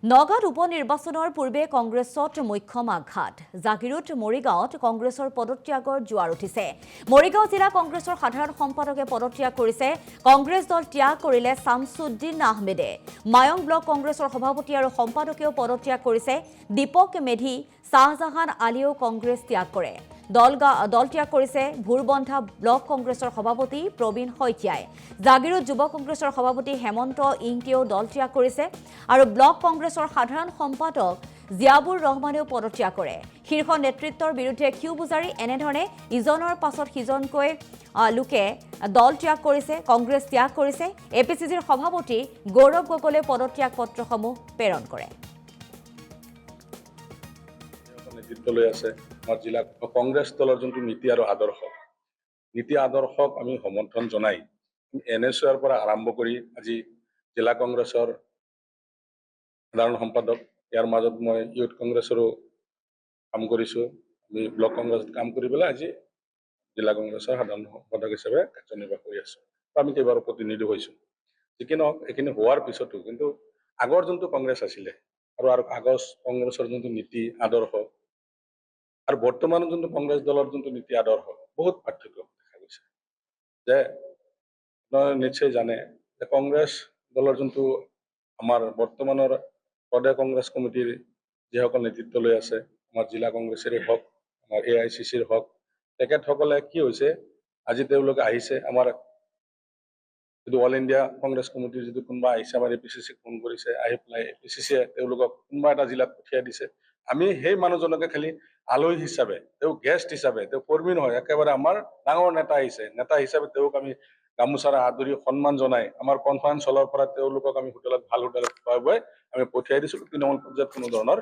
নগাঁৱত উপনিৰ্বাচনৰ পূৰ্বে কংগ্ৰেছত মুখ্যম আঘাত জাগিৰোড মৰিগাঁৱত কংগ্ৰেছৰ পদত্যাগৰ জোৱাৰ উঠিছে মৰিগাঁও জিলা কংগ্ৰেছৰ সাধাৰণ সম্পাদকে পদত্যাগ কৰিছে কংগ্ৰেছ দল ত্যাগ কৰিলে শামছুদ্দিন আহমেদে মায়ং ব্লক কংগ্ৰেছৰ সভাপতি আৰু সম্পাদকেও পদত্যাগ কৰিছে দীপক মেধি শাহজাহান আলীও কংগ্ৰেছ ত্যাগ কৰে দল ত্যাগ কৰিছে ভুৰবন্ধা ব্লক কংগ্ৰেছৰ সভাপতি প্ৰবীণ শইকীয়াই জাগিৰোড যুৱ কংগ্ৰেছৰ সভাপতি হেমন্ত ইংতিও দল ত্যাগ কৰিছে আৰু ব্লক কংগ্ৰেছৰ সাধাৰণ সম্পাদক জিয়াবুৰ ৰহমানেও পদত্যাগ কৰে শীৰ্ষ নেতৃত্বৰ বিৰুদ্ধে ক্ষোভ বুজাৰি এনেধৰণে ইজনৰ পাছত সিজনকৈ লোকে দল ত্যাগ কৰিছে কংগ্ৰেছ ত্যাগ কৰিছে এপিচিচিৰ সভাপতি গৌৰৱ গগৈলে পদত্যাগ পত্ৰসমূহ প্ৰেৰণ কৰে নেতৃত্বলৈ আছে আমাৰ জিলা কংগ্ৰেছ দলৰ যোনটো নীতি আৰু আদৰ্শক আমি সমৰ্থন জনাই NSOৰ পৰা আৰম্ভ কৰি আজি জিলা কংগ্ৰেছৰ সাধাৰণ সম্পাদক ইয়াৰ মাজত মই ইউথ কংগ্ৰেছৰো কাম কৰিছোঁ আমি ব্লক কংগ্ৰেছত কাম কৰি পেলাই আজি জিলা কংগ্ৰেছৰ সাধাৰণ সম্পাদক হিচাপে কাৰ্যনিৰ্বাহ কৰি আছোঁ আমি কেইবাৰো প্ৰতিনিধি হৈছোঁ যিকি নহওক এইখিনি হোৱাৰ পিছতো কিন্তু আগৰ যোনটো কংগ্ৰেছ আছিলে আৰু আগৰ কংগ্ৰেছৰ যোনটো নীতি আদৰ্শ আৰু বৰ্তমানৰ যোনটো কংগ্ৰেছ দলৰ যোনটো নীতি আদৰ্শ বহুত পাৰ্থক্য দেখা গৈছে যে আপোনালোকে নিশ্চয় জানে যে কংগ্ৰেছ দলৰ যোনটো আমাৰ বৰ্তমানৰ প্ৰদেশ কংগ্ৰেছ কমিটিৰ যিসকল নেতৃত্বলৈ আছে আমাৰ জিলা কংগ্ৰেছৰে হওক আমাৰ AICCৰ হওক তেখেতসকলে কি হৈছে আজি তেওঁলোকে আহিছে আমাৰ যিটো অল ইণ্ডিয়া কংগ্ৰেছ কমিটিৰ যিটো কোনোবা আহিছে আমাৰ APCCক ফোন কৰিছে আহি পেলাই APCCয়ে তেওঁলোকক কোনোবা এটা জিলাত পঠিয়াই দিছে আমি সেই মানুহজনকে খালি আলহী হিচাপে তেওঁ গেষ্ট হিচাপে তেওঁ কৰ্মী নহয় একেবাৰে আমাৰ ডাঙৰ নেতা হিচাপে তেওঁক আমি গামোচাৰে আদৰি সন্মান জনাই আমাৰ কনফাৰেন্স হলৰ পৰা তেওঁলোকক আমি ভাল হোটেলত খোৱাই বোৱাই আমি পঠিয়াই দিছোঁ তৃণমূল পৰ্যায়ত কোনো ধৰণৰ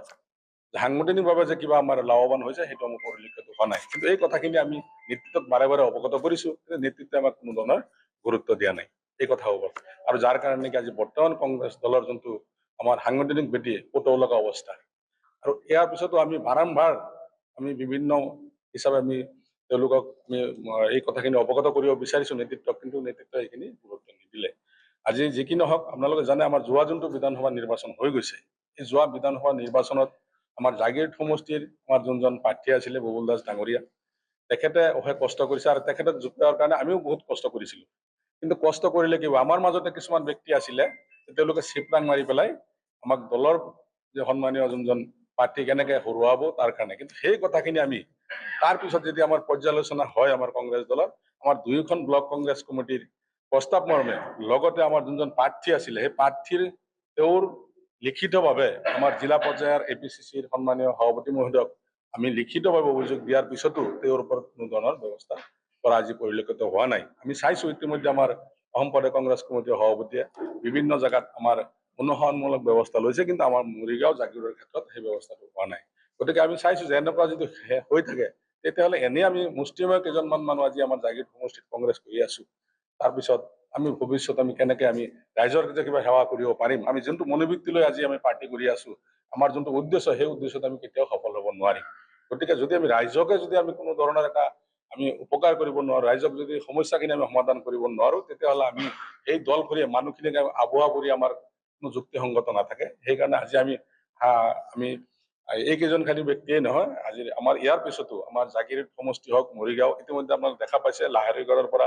সাংগঠনিকভাৱে যে কিবা আমাৰ লাভৱান হৈছে সেইটো আমাৰ পৰিলক্ষিত হোৱা নাই কিন্তু এই কথাখিনি আমি নেতৃত্বক বাৰে বাৰে অৱগত কৰিছোঁ কিন্তু নেতৃত্বে আমাক কোনো ধৰণৰ গুৰুত্ব দিয়া নাই এই কথা হ'ব আৰু যাৰ কাৰণে কি আজি বৰ্তমান কংগ্ৰেছ দলৰ যোনটো আমাৰ সাংগঠনিক ভেটি পতৌ লগা অৱস্থা আৰু ইয়াৰ পিছতো আমি বাৰম্বাৰ আমি বিভিন্ন হিচাপে আমি তেওঁলোকক আমি এই কথাখিনি অৱগত কৰিব বিচাৰিছোঁ নেতৃত্বক কিন্তু নেতৃত্বই এইখিনি গুৰুত্ব নিদিলে আজি যি কি নহওক আপোনালোকে জানে আমাৰ যোৱা যোনটো বিধানসভা নিৰ্বাচন হৈ গৈছে এই যোৱা বিধানসভা নিৰ্বাচনত আমাৰ জাগিৰোড সমষ্টিৰ আমাৰ যোনজন প্ৰাৰ্থী আছিলে বুবুল দাস ডাঙৰীয়া তেখেতে অশেষ কষ্ট কৰিছে আৰু তেখেতক যোগ দেওয়াৰ কাৰণে আমিও বহুত কষ্ট কৰিছিলোঁ কিন্তু কষ্ট কৰিলে কি আমাৰ মাজতে কিছুমান ব্যক্তি আছিলে তেওঁলোকে চিপৰাং মাৰি পেলাই আমাক দলৰ যে সন্মানীয় যোনজন প্ৰাৰ্থী কেনেকে হৰুৱাব তাৰ কাৰণে কিন্তু সেই কথাখিনি আমি তাৰ পিছত যদি আমাৰ পৰ্যালোচনা হয় আমাৰ কংগ্ৰেছ দলৰ আমাৰ দুয়োখন ব্লক কংগ্ৰেছ কমিটিৰ প্ৰস্তাৱ মৰ্মে লগতে আমাৰ যোনজন প্ৰাৰ্থী আছিলে সেই প্ৰাৰ্থীৰ তেওঁৰ লিখিতভাৱে আমাৰ জিলা পৰ্যায়ৰ APCCৰ সন্মানীয় সভাপতি মহোদয়ক আমি লিখিতভাৱে অভিযোগ দিয়াৰ পিছতো তেওঁৰ ওপৰত কোনো ধৰণৰ ব্যৱস্থা কৰা আজি পৰিলক্ষিত হোৱা নাই আমি চাইছোঁ ইতিমধ্যে আমাৰ অসম প্ৰদেশ কংগ্ৰেছ কমিটিৰ সভাপতিয়ে বিভিন্ন জাগাত আমাৰ অনুসৰণমূলক ব্যৱস্থা লৈছে কিন্তু আমাৰ মৰিগাঁও জাগিৰোডৰ ক্ষেত্ৰত সেই ব্যৱস্থাটো হোৱা নাই গতিকে আমি চাইছোঁ যে এনেকুৱা যদি হৈ থাকে তেতিয়াহ'লে এনেই আমি মুষ্টিমেয় কেইজনমান মানুহ আজি আমাৰ জাগিৰোড সমষ্টিত কংগ্ৰেছ কৰি আছোঁ তাৰপিছত আমি ভৱিষ্যত আমি কেনেকে আমি ৰাইজৰ কিবা সেৱা কৰিব পাৰিম আমি যোনটো মনোবৃত্তি লৈ আজি আমি পাৰ্টি কৰি আছোঁ আমাৰ যোনটো উদ্দেশ্য সেই উদ্দেশ্যত আমি কেতিয়াও সফল হ'ব নোৱাৰিম গতিকে যদি আমি ৰাইজকে যদি আমি কোনো ধৰণৰ এটা আমি উপকাৰ কৰিব নোৱাৰোঁ ৰাইজক যদি সমস্যাখিনি আমি সমাধান কৰিব নোৱাৰোঁ তেতিয়াহ'লে আমি এই দল কৰি মানুহখিনিক আবুৱা কৰি আমাৰ কোনো যুক্তিসংগত নাথাকে সেইকাৰণে আজি আমি এইকেইজন খালী ব্যক্তিয়ে নহয় আজি আমাৰ ইয়াৰ পিছতো আমাৰ জাগিৰোড সমষ্টি হওক মৰিগাঁও ইতিমধ্যে আপোনালোকে দেখা পাইছে লাহৰীগড়ৰ পৰা